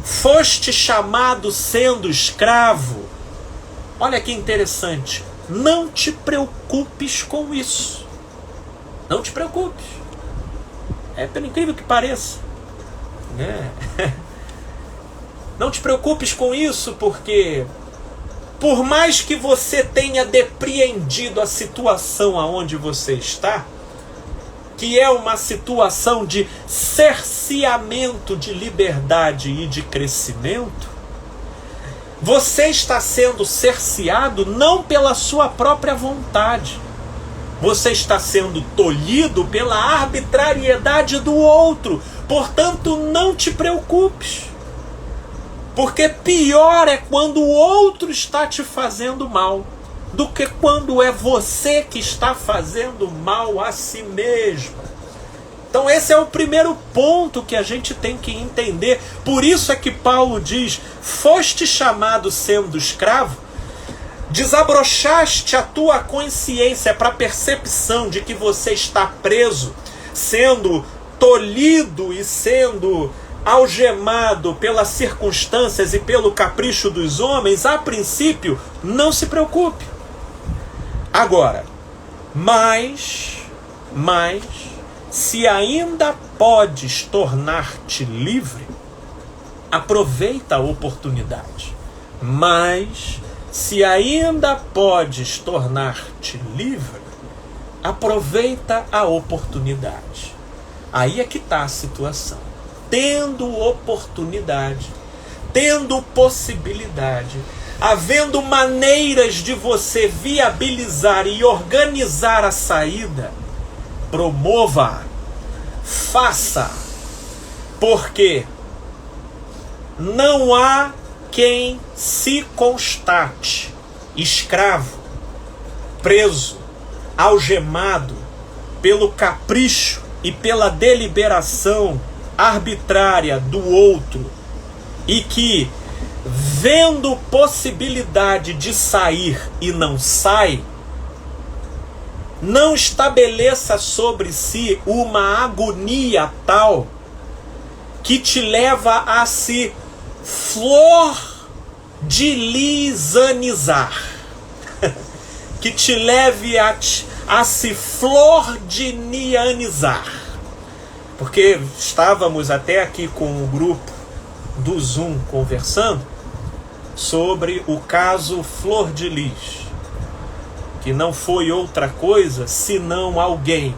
foste chamado sendo escravo. Olha que interessante. Não te preocupes com isso. Não te preocupes. Pelo incrível que pareça. Não te preocupes com isso, porque por mais que você tenha depreendido a situação aonde você está, que é uma situação de cerceamento de liberdade e de crescimento, você está sendo cerceado não pela sua própria vontade. Você está sendo tolhido pela arbitrariedade do outro. Portanto, não te preocupes. Porque pior é quando o outro está te fazendo mal do que quando é você que está fazendo mal a si mesmo. Então esse é o primeiro ponto que a gente tem que entender. Por isso é que Paulo diz: foste chamado sendo escravo, desabrochaste a tua consciência para a percepção de que você está preso, sendo tolhido e sendo algemado pelas circunstâncias e pelo capricho dos homens. A princípio, não se preocupe. Agora, mas se ainda podes tornar-te livre, aproveita a oportunidade. Mas se ainda podes tornar-te livre, aproveita a oportunidade. Aí é que está a situação. Tendo oportunidade, tendo possibilidade, havendo maneiras de você viabilizar e organizar a saída, promova, faça, porque não há quem se constate escravo, preso, algemado pelo capricho e pela deliberação arbitrária do outro, e que, vendo possibilidade de sair e não sai, não estabeleça sobre si uma agonia tal que te leva a se flor-de-lisanizar, que te leve a se flor-de-nianizar. Porque estávamos até aqui com o grupo do Zoom conversando sobre o caso Flor de Lis, que não foi outra coisa senão alguém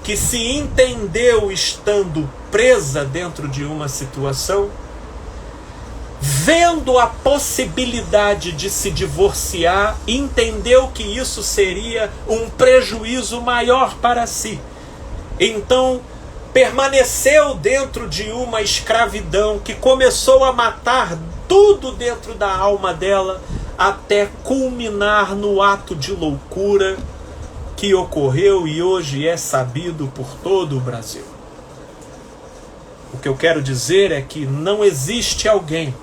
que se entendeu estando presa dentro de uma situação, vendo a possibilidade de se divorciar, entendeu que isso seria um prejuízo maior para si. Então, permaneceu dentro de uma escravidão que começou a matar tudo dentro da alma dela, até culminar no ato de loucura que ocorreu e hoje é sabido por todo o Brasil. O que eu quero dizer é que não existe alguém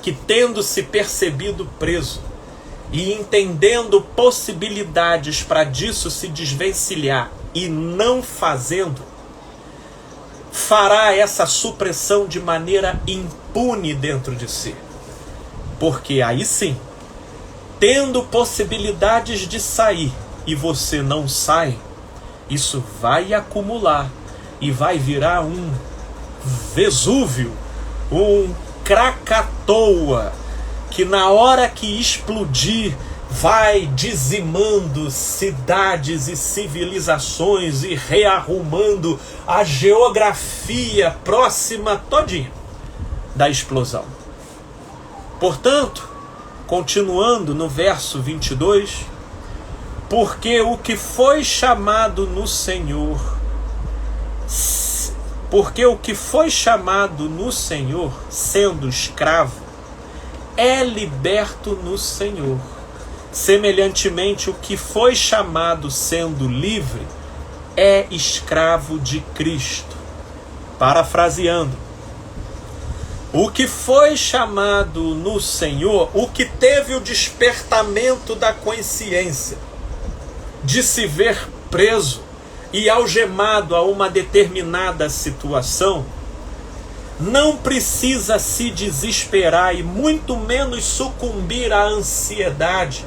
que, tendo se percebido preso e entendendo possibilidades para disso se desvencilhar e não fazendo, fará essa supressão de maneira impune dentro de si. Porque aí sim, tendo possibilidades de sair e você não sai, isso vai acumular e vai virar um Vesúvio, um Krakatoa, que na hora que explodir vai dizimando cidades e civilizações e rearrumando a geografia próxima todinha da explosão. Portanto, continuando no verso 22, porque o que foi chamado no Senhor, sendo escravo, é liberto no Senhor. Semelhantemente, o que foi chamado sendo livre é escravo de Cristo. Parafraseando, o que foi chamado no Senhor, o que teve o despertamento da consciência de se ver preso e algemado a uma determinada situação, não precisa se desesperar e muito menos sucumbir à ansiedade,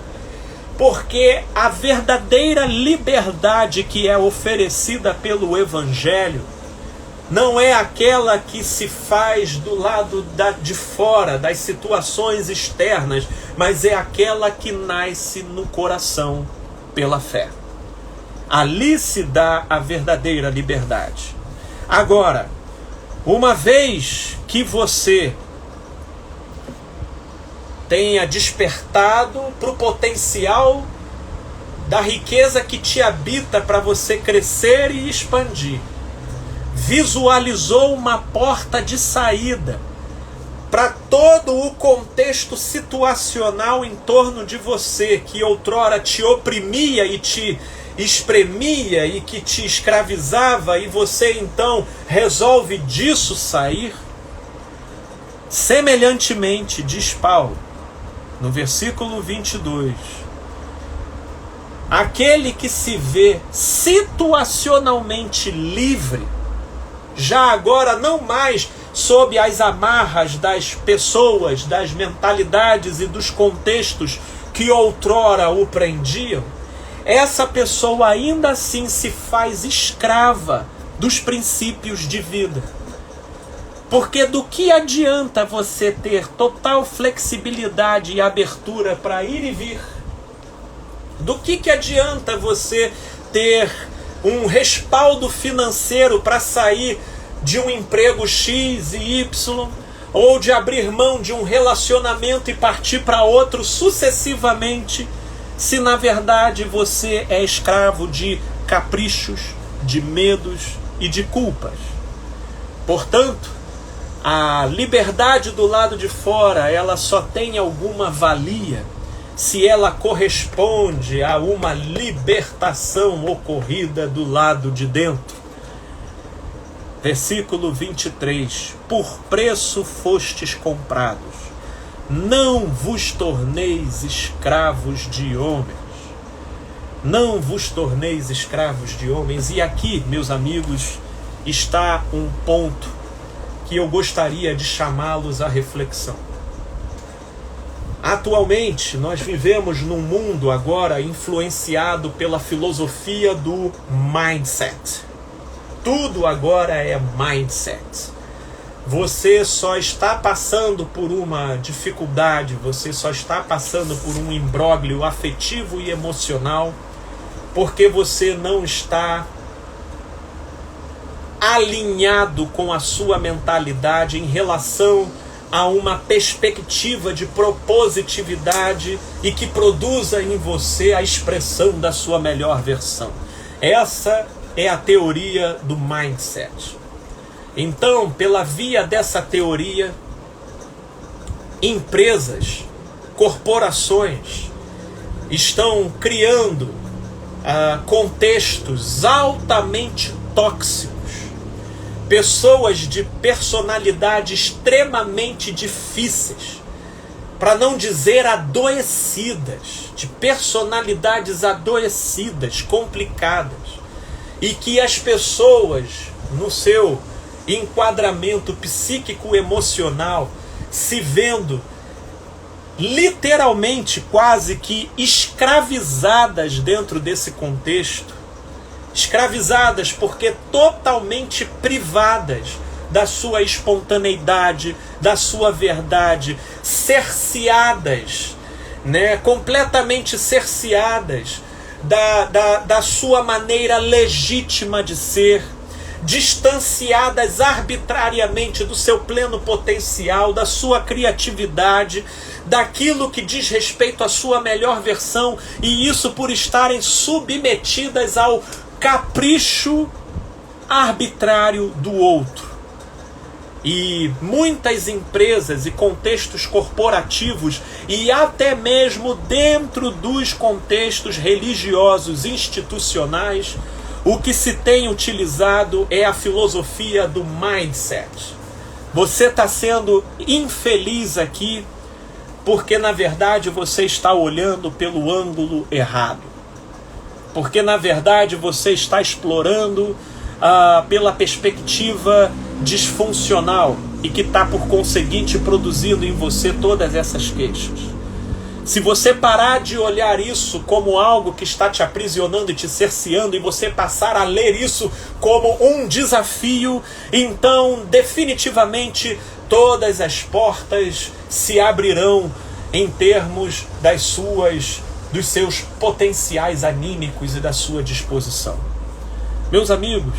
porque a verdadeira liberdade que é oferecida pelo Evangelho não é aquela que se faz do lado de fora, das situações externas, mas é aquela que nasce no coração pela fé. Ali se dá a verdadeira liberdade. Agora, uma vez que você tenha despertado para o potencial da riqueza que te habita para você crescer e expandir, visualizou uma porta de saída para todo o contexto situacional em torno de você, que outrora te oprimia e te espremia e que te escravizava, e você então resolve disso sair. Semelhantemente, diz Paulo, no versículo 22, aquele que se vê situacionalmente livre, já agora não mais sob as amarras das pessoas, das mentalidades e dos contextos que outrora o prendiam, essa pessoa ainda assim se faz escrava dos princípios de vida. Porque do que adianta você ter total flexibilidade e abertura para ir e vir? Do que adianta você ter um respaldo financeiro para sair de um emprego X e Y, ou de abrir mão de um relacionamento e partir para outro sucessivamente, se na verdade você é escravo de caprichos, de medos e de culpas? Portanto, a liberdade do lado de fora, ela só tem alguma valia se ela corresponde a uma libertação ocorrida do lado de dentro. Versículo 23. Por preço fostes comprados, não vos torneis escravos de homens. Não vos torneis escravos de homens. E aqui, meus amigos, está um ponto que eu gostaria de chamá-los à reflexão. Atualmente, nós vivemos num mundo agora influenciado pela filosofia do mindset. Tudo agora é mindset. Você só está passando por uma dificuldade, você só está passando por um imbróglio afetivo e emocional, porque você não está alinhado com a sua mentalidade em relação a uma perspectiva de propositividade e que produza em você a expressão da sua melhor versão. Essa é a teoria do mindset. Então, pela via dessa teoria, empresas, corporações estão criando contextos altamente tóxicos, pessoas de personalidade extremamente difíceis, para não dizer adoecidas, de personalidades adoecidas, complicadas, e que as pessoas, no seu enquadramento psíquico-emocional, se vendo literalmente quase que escravizadas dentro desse contexto, escravizadas porque totalmente privadas da sua espontaneidade, da sua verdade, cerceadas, completamente cerceadas da sua maneira legítima de ser, distanciadas arbitrariamente do seu pleno potencial, da sua criatividade, daquilo que diz respeito à sua melhor versão, e isso por estarem submetidas ao capricho arbitrário do outro. E muitas empresas e contextos corporativos, e até mesmo dentro dos contextos religiosos institucionais, o que se tem utilizado é a filosofia do mindset. Você está sendo infeliz aqui porque na verdade você está olhando pelo ângulo errado. Porque na verdade você está explorando pela perspectiva disfuncional. e que está, por conseguinte, produzindo em você todas essas queixas. Se você parar de olhar isso como algo que está te aprisionando e te cerceando, e você passar a ler isso como um desafio, então definitivamente todas as portas se abrirão em termos dos seus potenciais anímicos e da sua disposição. Meus amigos,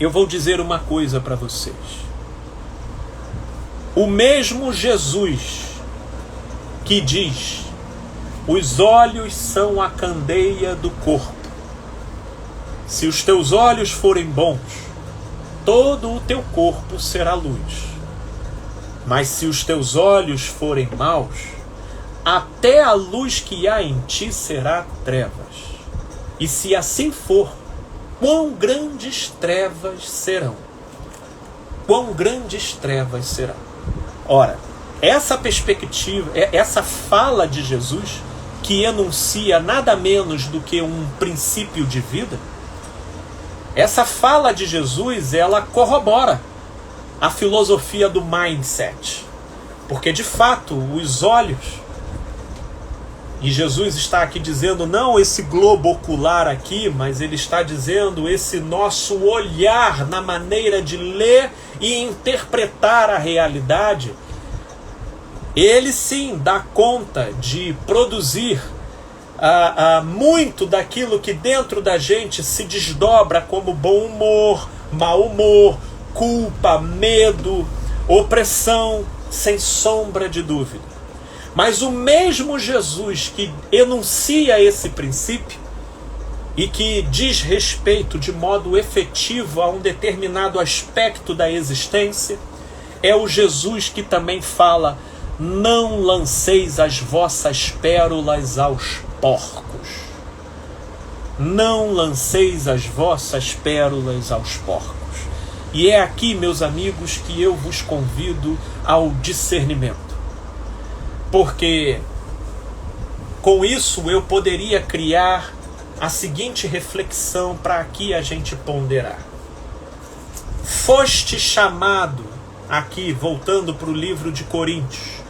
eu vou dizer uma coisa para vocês. O mesmo Jesus que diz: os olhos são a candeia do corpo. Se os teus olhos forem bons, todo o teu corpo será luz. Mas se os teus olhos forem maus, até a luz que há em ti será trevas. E se assim for, quão grandes trevas serão? Quão grandes trevas serão? Ora, essa perspectiva, essa fala de Jesus, que enuncia nada menos do que um princípio de vida, essa fala de Jesus, ela corrobora a filosofia do mindset. Porque, de fato, os olhos, e Jesus está aqui dizendo não esse globo ocular aqui, mas ele está dizendo esse nosso olhar na maneira de ler e interpretar a realidade, ele sim dá conta de produzir muito daquilo que dentro da gente se desdobra como bom humor, mau humor, culpa, medo, opressão, sem sombra de dúvida. Mas o mesmo Jesus que enuncia esse princípio e que diz respeito de modo efetivo a um determinado aspecto da existência, é o Jesus que também fala: não lanceis as vossas pérolas aos porcos. Não lanceis as vossas pérolas aos porcos. E é aqui, meus amigos, que eu vos convido ao discernimento. Porque com isso eu poderia criar a seguinte reflexão para aqui a gente ponderar. Foste chamado, aqui voltando para o livro de Coríntios,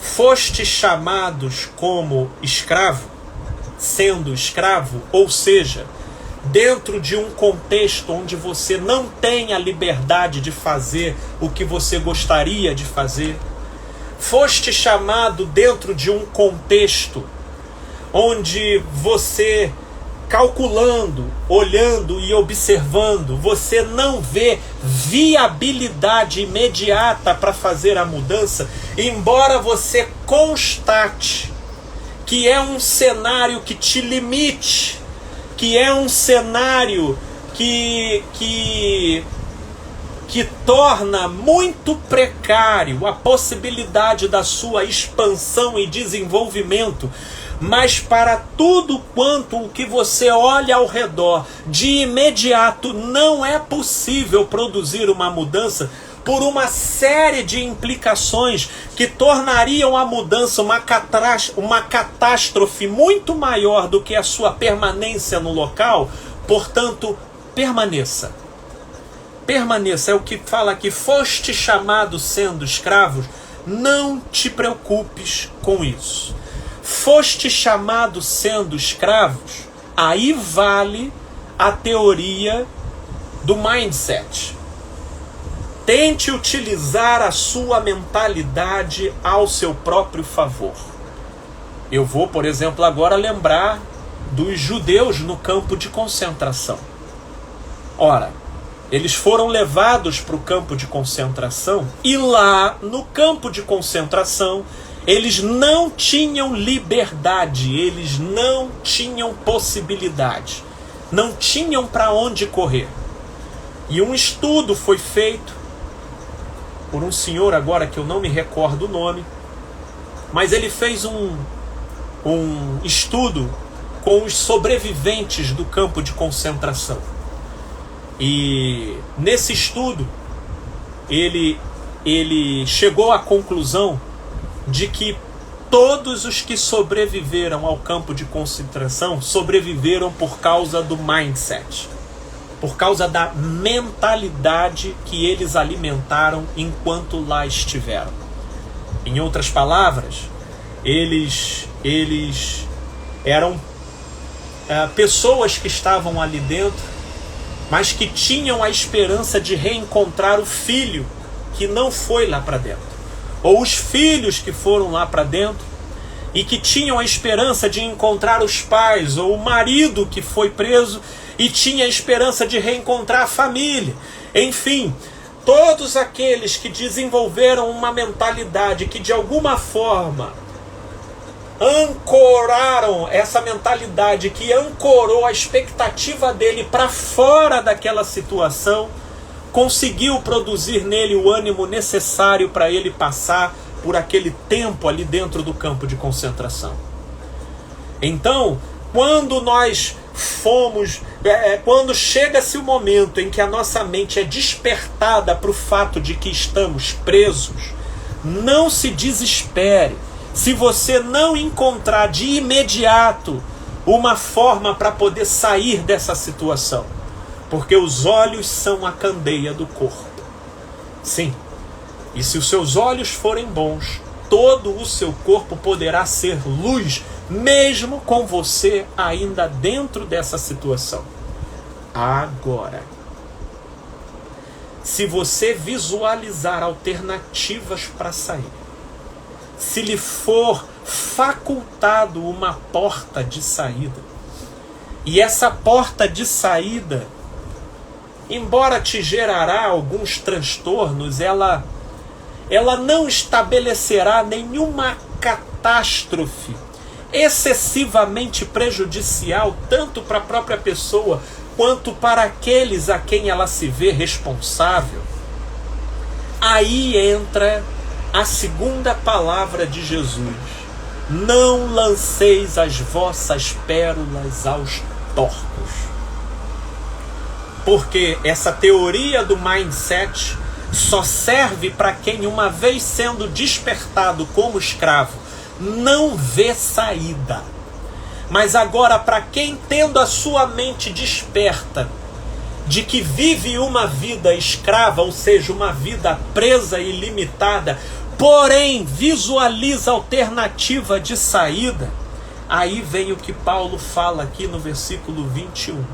foste chamados como escravo, sendo escravo, ou seja, dentro de um contexto onde você não tem a liberdade de fazer o que você gostaria de fazer. Foste chamado dentro de um contexto onde você, calculando, olhando e observando, você não vê viabilidade imediata para fazer a mudança, embora você constate que é um cenário que te limite, que é um cenário que torna muito precário a possibilidade da sua expansão e desenvolvimento, mas para tudo quanto o que você olha ao redor, de imediato não é possível produzir uma mudança por uma série de implicações que tornariam a mudança uma catástrofe muito maior do que a sua permanência no local. Portanto, permaneça. Permaneça, é o que fala aqui: foste chamado sendo escravos, não te preocupes com isso. Foste chamado sendo escravos, aí vale a teoria do mindset. Tente utilizar a sua mentalidade ao seu próprio favor. Eu vou, por exemplo, agora lembrar dos judeus no campo de concentração. Ora, eles foram levados para o campo de concentração e lá no campo de concentração eles não tinham liberdade, eles não tinham possibilidade, não tinham para onde correr. E um estudo foi feito por um senhor agora que eu não me recordo o nome, mas ele fez um estudo com os sobreviventes do campo de concentração. E nesse estudo ele chegou à conclusão de que todos os que sobreviveram ao campo de concentração sobreviveram por causa do mindset, por causa da mentalidade que eles alimentaram enquanto lá estiveram. Em outras palavras, eles eram pessoas que estavam ali dentro, mas que tinham a esperança de reencontrar o filho que não foi lá para dentro, ou os filhos que foram lá para dentro e que tinham a esperança de encontrar os pais, ou o marido que foi preso e tinha a esperança de reencontrar a família. Enfim, todos aqueles que desenvolveram uma mentalidade que de alguma forma ancoraram essa mentalidade, que ancorou a expectativa dele para fora daquela situação, conseguiu produzir nele o ânimo necessário para ele passar por aquele tempo ali dentro do campo de concentração. Então, quando nós quando chega-se o momento em que a nossa mente é despertada para o fato de que estamos presos, não se desespere se você não encontrar de imediato uma forma para poder sair dessa situação, porque os olhos são a candeia do corpo. Sim, e se os seus olhos forem bons, todo o seu corpo poderá ser luz, mesmo com você ainda dentro dessa situação. Agora, se você visualizar alternativas para sair, se lhe for facultado uma porta de saída, e essa porta de saída, embora te gerará alguns transtornos, ela não estabelecerá nenhuma catástrofe excessivamente prejudicial, tanto para a própria pessoa, quanto para aqueles a quem ela se vê responsável. Aí entra a segunda palavra de Jesus: não lanceis as vossas pérolas aos porcos. Porque essa teoria do mindset só serve para quem, uma vez sendo despertado como escravo, não vê saída. Mas agora, para quem, tendo a sua mente desperta de que vive uma vida escrava, ou seja, uma vida presa e limitada, porém visualiza alternativa de saída, aí vem o que Paulo fala aqui no versículo 21.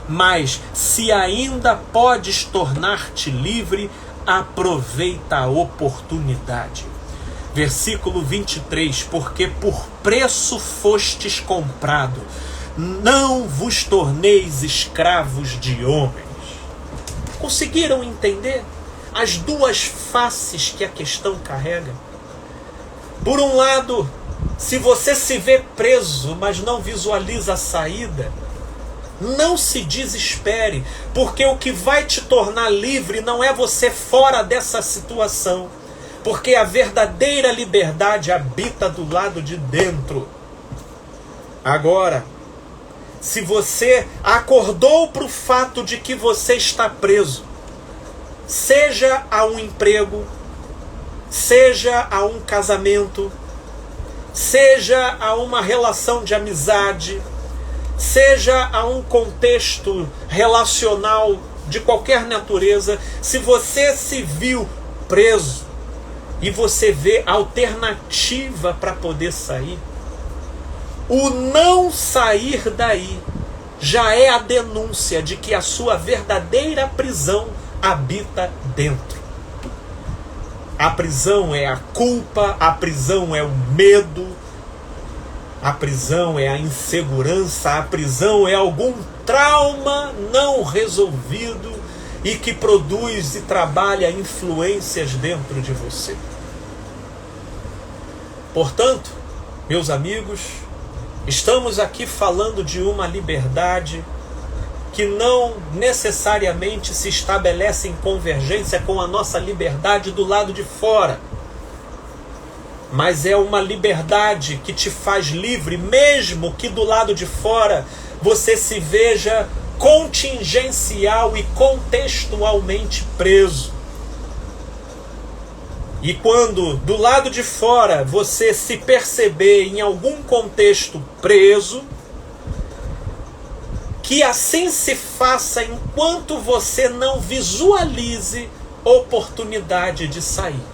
Mas se ainda podes tornar-te livre, aproveita a oportunidade. Versículo 23, porque por preço fostes comprado, não vos torneis escravos de homens. Conseguiram entender as duas faces que a questão carrega? Por um lado, se você se vê preso, mas não visualiza a saída, não se desespere, porque o que vai te tornar livre não é você fora dessa situação, porque a verdadeira liberdade habita do lado de dentro. Agora, se você acordou para o fato de que você está preso, seja a um emprego, seja a um casamento, seja a uma relação de amizade, seja a um contexto relacional de qualquer natureza, se você se viu preso e você vê alternativa para poder sair, o não sair daí já é a denúncia de que a sua verdadeira prisão habita dentro. A prisão é a culpa, a prisão é o medo, a prisão é a insegurança, a prisão é algum trauma não resolvido e que produz e trabalha influências dentro de você. Portanto, meus amigos, estamos aqui falando de uma liberdade que não necessariamente se estabelece em convergência com a nossa liberdade do lado de fora, mas é uma liberdade que te faz livre, mesmo que do lado de fora você se veja contingencial e contextualmente preso. E quando do lado de fora você se perceber em algum contexto preso, que assim se faça enquanto você não visualize oportunidade de sair.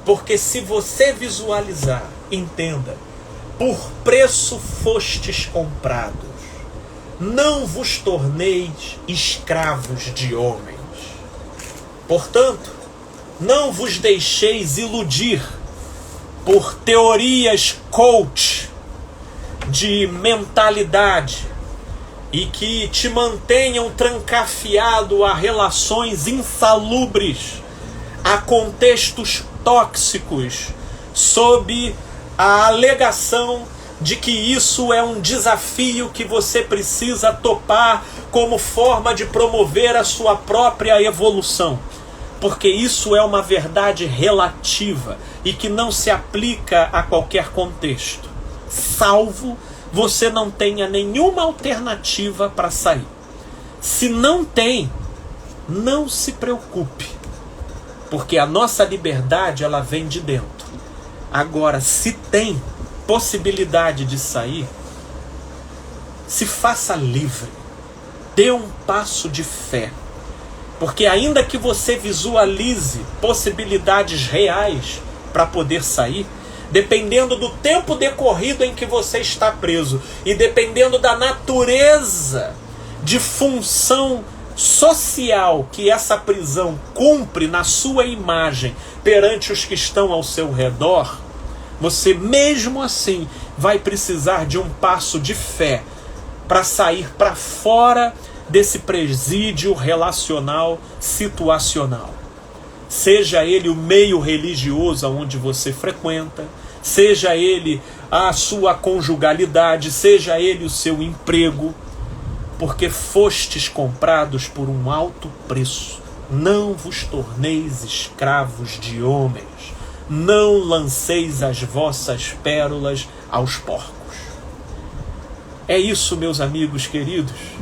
Porque se você visualizar, entenda, por preço fostes comprados, não vos torneis escravos de homens. Portanto, não vos deixeis iludir por teorias coach de mentalidade e que te mantenham trancafiado a relações insalubres, a contextos tóxicos, sob a alegação de que isso é um desafio que você precisa topar como forma de promover a sua própria evolução. Porque isso é uma verdade relativa e que não se aplica a qualquer contexto, salvo você não tenha nenhuma alternativa para sair. Se não tem, não se preocupe, porque a nossa liberdade ela vem de dentro. Agora, se tem possibilidade de sair, se faça livre, dê um passo de fé, porque ainda que você visualize possibilidades reais para poder sair, dependendo do tempo decorrido em que você está preso e dependendo da natureza de função social que essa prisão cumpre na sua imagem perante os que estão ao seu redor, você mesmo assim vai precisar de um passo de fé para sair para fora desse presídio relacional situacional. Seja ele o meio religioso onde você frequenta, seja ele a sua conjugalidade, seja ele o seu emprego, porque fostes comprados por um alto preço. Não vos torneis escravos de homens, não lanceis as vossas pérolas aos porcos. É isso, meus amigos queridos.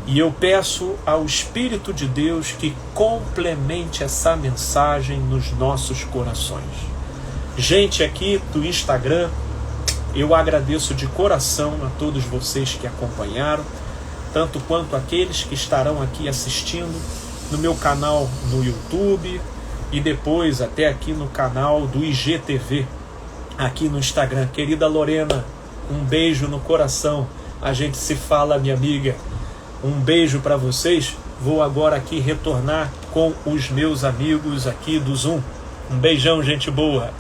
E eu peço ao Espírito de Deus que complemente essa mensagem nos nossos corações. Gente aqui do Instagram, eu agradeço de coração a todos vocês que acompanharam, tanto quanto aqueles que estarão aqui assistindo no meu canal no YouTube e depois até aqui no canal do IGTV, aqui no Instagram. Querida Lorena, um beijo no coração. A gente se fala, minha amiga. Um beijo para vocês. Vou agora aqui retornar com os meus amigos aqui do Zoom. Um beijão, gente boa.